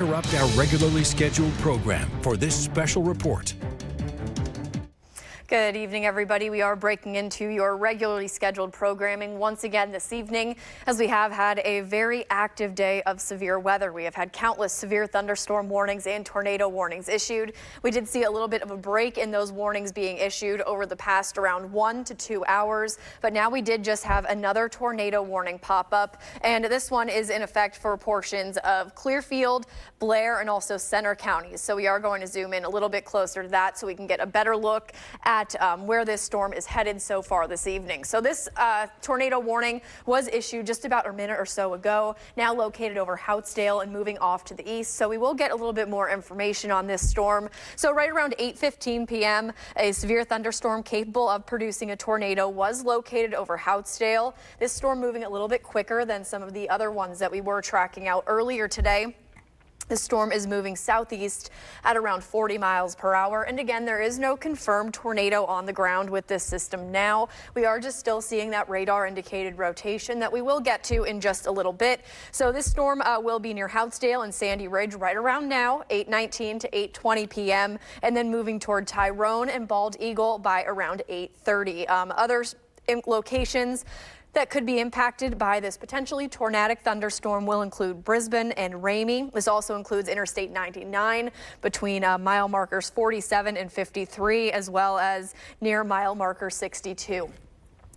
Interrupt our regularly scheduled program for this special report. Good evening, everybody. We are breaking into your regularly scheduled programming once again this evening, as we have had a very active day of severe weather. We have had countless severe thunderstorm warnings and tornado warnings issued. We did see a little bit of a break in those warnings being issued over the past around 1 to 2 hours, but now we did just have another tornado warning pop up, and this one is in effect for portions of Clearfield, Blair, and also Center counties. So we are going to zoom in a little bit closer to that so we can get a better look at where this storm is headed so far this evening. So this tornado warning was issued just about a minute or so ago, now located over Houtsdale and moving off to the east. So we will get a little bit more information on this storm. So right around 8:15 p.m., a severe thunderstorm capable of producing a tornado was located over Houtsdale. This storm moving a little bit quicker than some of the other ones that we were tracking out earlier today. The storm is moving southeast at around 40 miles per hour. And again, there is no confirmed tornado on the ground with this system now. We are just still seeing that radar indicated rotation that we will get to in just a little bit. So this storm will be near Houtsdale and Sandy Ridge right around now, 8:19 to 8:20 p.m. and then moving toward Tyrone and Bald Eagle by around 8:30. Other locations that could be impacted by this potentially tornadic thunderstorm will include Brisbane and Ramey. This also includes Interstate 99 between mile markers 47 and 53, as well as near mile marker 62.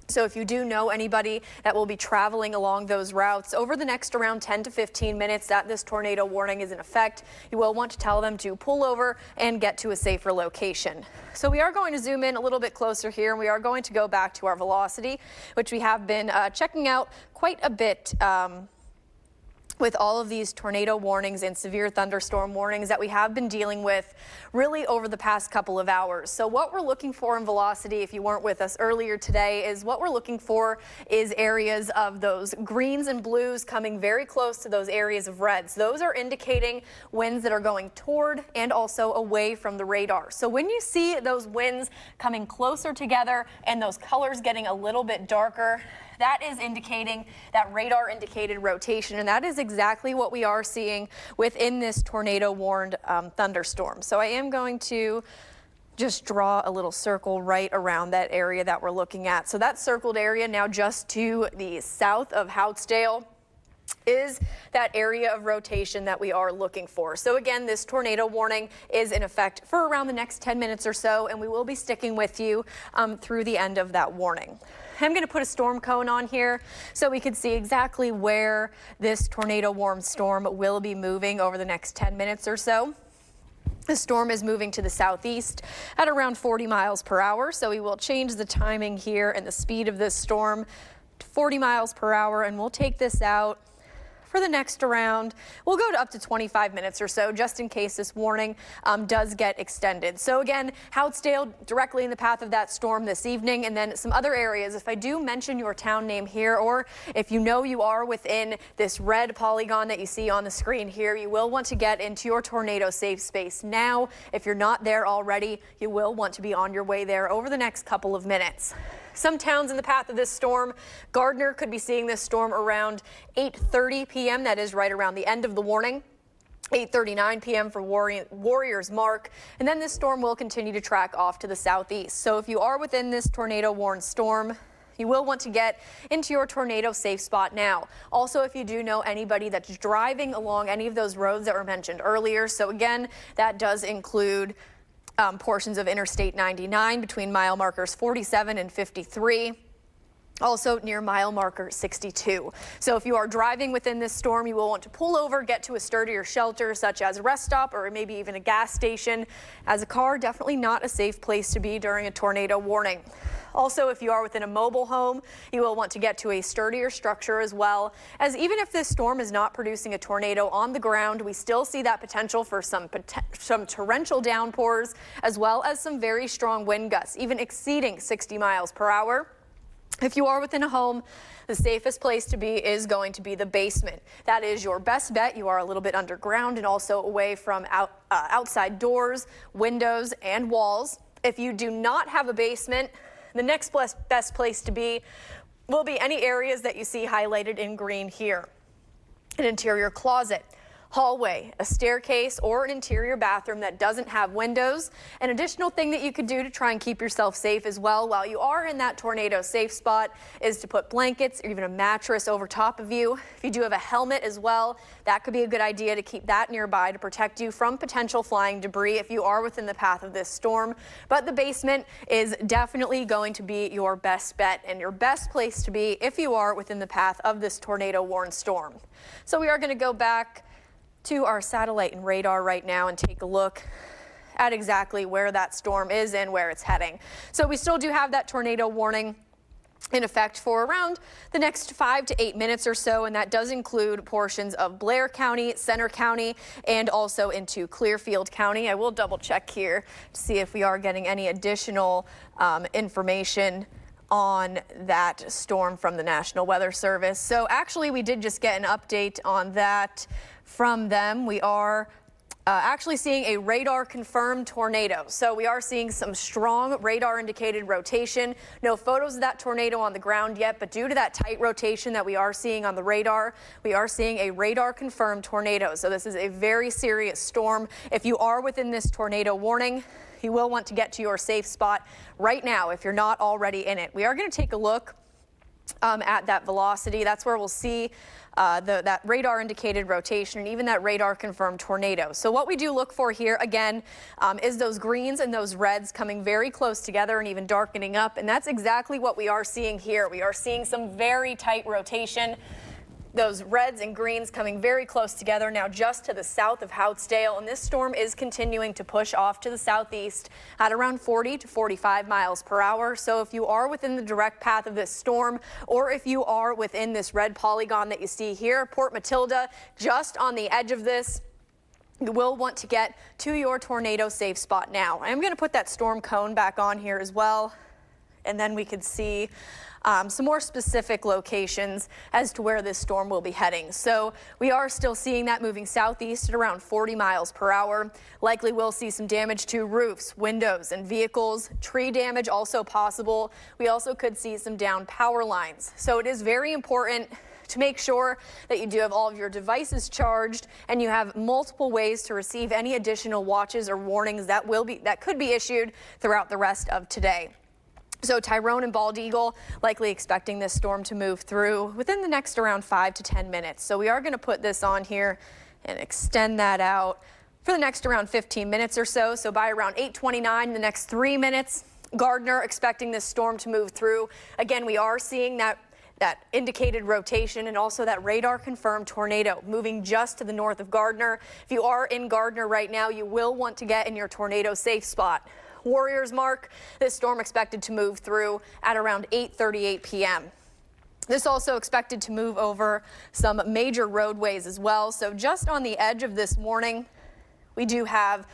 So if you do know anybody that will be traveling along those routes over the next around 10 to 15 minutes that this tornado warning is in effect, you will want to tell them to pull over and get to a safer location. So we are going to zoom in a little bit closer here, and we are going to go back to our velocity, which we have been checking out quite a bit with all of these tornado warnings and severe thunderstorm warnings that we have been dealing with really over the past couple of hours. So what we're looking for in velocity, if you weren't with us earlier today, is what we're looking for is areas of those greens and blues coming very close to those areas of reds. Those are indicating winds that are going toward and also away from the radar. So when you see those winds coming closer together and those colors getting a little bit darker, that is indicating that radar indicated rotation, and that is exactly what we are seeing within this tornado warned thunderstorm. So I am going to just draw a little circle right around that area that we're looking at. So that circled area now just to the south of Houtsdale is that area of rotation that we are looking for. So again, this tornado warning is in effect for around the next 10 minutes or so, and we will be sticking with you through the end of that warning. I'm going to put a storm cone on here so we can see exactly where this tornado warned storm will be moving over the next 10 minutes or so. The storm is moving to the southeast at around 40 miles per hour, so we will change the timing here and the speed of this storm to 40 miles per hour, and we'll take this out for the next round. We'll go to up to 25 minutes or so, just in case this warning does get extended. So again, Houtsdale directly in the path of that storm this evening, and then some other areas. If I do mention your town name here, or if you know you are within this red polygon that you see on the screen here, you will want to get into your tornado safe space now. If you're not there already, you will want to be on your way there over the next couple of minutes. Some towns in the path of this storm, Gardner could be seeing this storm around 8:30 p.m. That is right around the end of the warning. 8:39 p.m. for Warriors Mark, and then this storm will continue to track off to the southeast. So if you are within this tornado warned storm, you will want to get into your tornado safe spot now. Also, if you do know anybody that's driving along any of those roads that were mentioned earlier, so again, that does include portions of Interstate 99 between mile markers 47 and 53. Also near mile marker 62. So if you are driving within this storm, you will want to pull over, get to a sturdier shelter such as a rest stop or maybe even a gas station. As a car, definitely not a safe place to be during a tornado warning. Also, if you are within a mobile home, you will want to get to a sturdier structure as well, as even if this storm is not producing a tornado on the ground, we still see that potential for some torrential downpours, as well as some very strong wind gusts, even exceeding 60 miles per hour. If you are within a home, the safest place to be is going to be the basement. That is your best bet. You are a little bit underground and also away from outside doors, windows, and walls. If you do not have a basement, the next best place to be will be any areas that you see highlighted in green here. An interior closet, hallway, a staircase, or an interior bathroom that doesn't have windows. An additional thing that you could do to try and keep yourself safe as well while you are in that tornado safe spot is to put blankets or even a mattress over top of you. If you do have a helmet as well, that could be a good idea to keep that nearby to protect you from potential flying debris if you are within the path of this storm. But the basement is definitely going to be your best bet and your best place to be if you are within the path of this tornado warned storm. So we are going to go back to our satellite and radar right now and take a look at exactly where that storm is and where it's heading. So we still do have that tornado warning in effect for around the next 5 to 8 minutes or so, and that does include portions of Blair County, Center County, and also into Clearfield County. I will double check here to see if we are getting any additional information on that storm from the National Weather Service. So actually we did just get an update on that from them. We are actually seeing a radar confirmed tornado. So we are seeing some strong radar indicated rotation. No photos of that tornado on the ground yet, but due to that tight rotation that we are seeing on the radar, we are seeing a radar confirmed tornado. So this is a very serious storm. If you are within this tornado warning, you will want to get to your safe spot right now if you're not already in it. We are going to take a look at that velocity. That's where we'll see that radar indicated rotation and even that radar confirmed tornado. So what we do look for here again is those greens and those reds coming very close together and even darkening up. And that's exactly what we are seeing here. We are seeing some very tight rotation. Those reds and greens coming very close together now just to the south of Houtsdale, and this storm is continuing to push off to the southeast at around 40 to 45 miles per hour. So if you are within the direct path of this storm, or if you are within this red polygon that you see here, Port Matilda, just on the edge of this, you will want to get to your tornado safe spot now. I'm going to put that storm cone back on here as well, and then we could see some more specific locations as to where this storm will be heading. So we are still seeing that moving southeast at around 40 miles per hour. Likely we'll see some damage to roofs, windows, and vehicles. Tree damage also possible. We also could see some downed power lines. So it is very important to make sure that you do have all of your devices charged and you have multiple ways to receive any additional watches or warnings that could be issued throughout the rest of today. So Tyrone and Bald Eagle likely expecting this storm to move through within the next around 5 to 10 minutes. So we are going to put this on here and extend that out for the next around 15 minutes or so. So by around 8:29, the next 3 minutes, Gardner expecting this storm to move through. Again, we are seeing that indicated rotation and also that radar confirmed tornado moving just to the north of Gardner. If you are in Gardner right now, you will want to get in your tornado safe spot. Warriors mark, this storm expected to move through at around 8:38 p.m. This also expected to move over some major roadways as well. So just on the edge of this warning, we do have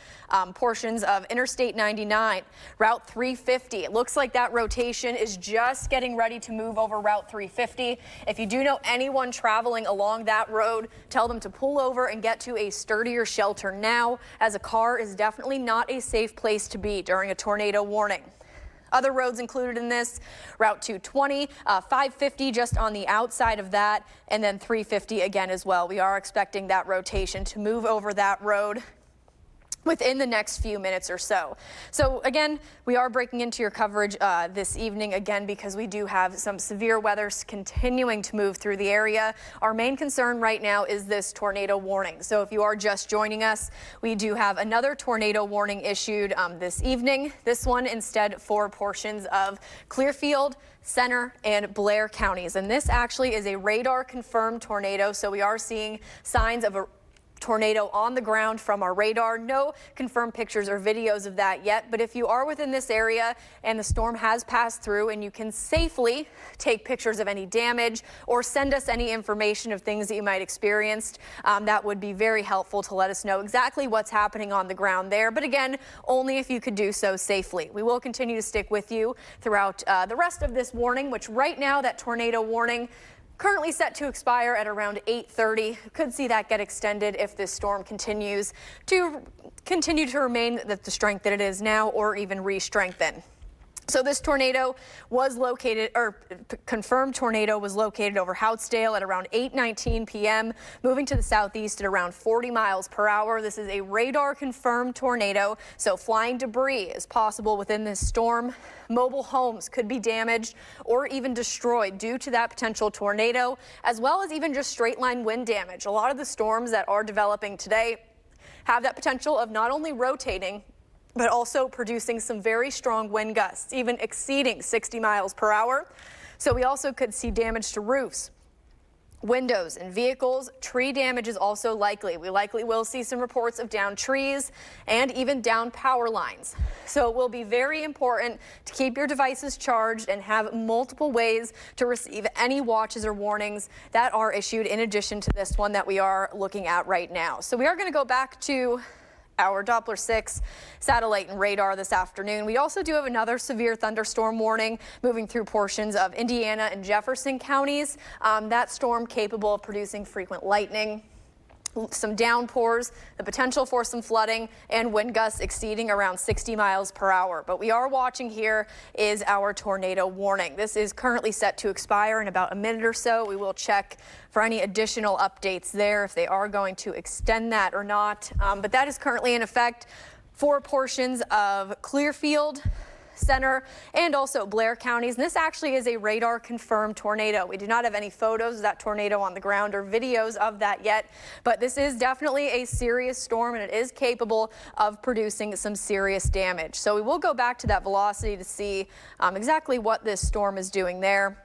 portions of Interstate 99, Route 350. It looks like that rotation is just getting ready to move over Route 350. If you do know anyone traveling along that road, tell them to pull over and get to a sturdier shelter now, as a car is definitely not a safe place to be during a tornado warning. Other roads included in this, Route 220, 550 just on the outside of that, and then 350 again as well. We are expecting that rotation to move over that road within the next few minutes or so. So again, we are breaking into your coverage this evening again because we do have some severe weather continuing to move through the area. Our main concern right now is this tornado warning. So if you are just joining us, we do have another tornado warning issued this evening. This one instead for portions of Clearfield, Center, and Blair counties. And this actually is a radar confirmed tornado. So we are seeing signs of a tornado on the ground from our radar. No confirmed pictures or videos of that yet, but if you are within this area and the storm has passed through and you can safely take pictures of any damage or send us any information of things that you might experience, that would be very helpful to let us know exactly what's happening on the ground there. But again, only if you could do so safely. We will continue to stick with you throughout the rest of this warning, which right now that tornado warning currently set to expire at around 8:30. Could see that get extended if this storm continues to remain at the strength that it is now or even re-strengthen. So this tornado was located, or confirmed tornado was located over Houtsdale at around 8:19 p.m., moving to the southeast at around 40 miles per hour. This is a radar confirmed tornado, so flying debris is possible within this storm. Mobile homes could be damaged or even destroyed due to that potential tornado, as well as even just straight line wind damage. A lot of the storms that are developing today have that potential of not only rotating, but also producing some very strong wind gusts, even exceeding 60 miles per hour. So we also could see damage to roofs, windows, and vehicles. Tree damage is also likely. We likely will see some reports of downed trees and even downed power lines. So it will be very important to keep your devices charged and have multiple ways to receive any watches or warnings that are issued in addition to this one that we are looking at right now. So we are going to go back to our Doppler 6 satellite and radar this afternoon. We also do have another severe thunderstorm warning moving through portions of Indiana and Jefferson counties. That storm capable of producing frequent lightning, some downpours, the potential for some flooding, and wind gusts exceeding around 60 miles per hour. But we are watching here is our tornado warning. This is currently set to expire in about a minute or so. We will check for any additional updates there, if they are going to extend that or not. But that is currently in effect for portions of Clearfield, Center, and also Blair counties. And this actually is a radar confirmed tornado. We do not have any photos of that tornado on the ground or videos of that yet, but this is definitely a serious storm and it is capable of producing some serious damage. So we will go back to that velocity to see exactly what this storm is doing there.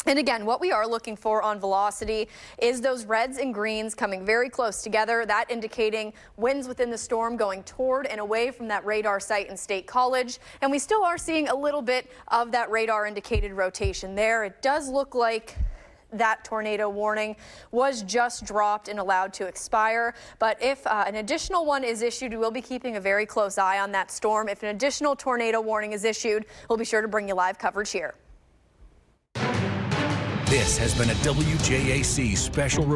And again, what we are looking for on velocity is those reds and greens coming very close together, that indicating winds within the storm going toward and away from that radar site in State College. And we still are seeing a little bit of that radar indicated rotation there. It does look like that tornado warning was just dropped and allowed to expire. But if an additional one is issued, we will be keeping a very close eye on that storm. If an additional tornado warning is issued, we'll be sure to bring you live coverage here. This has been a WJAC special report.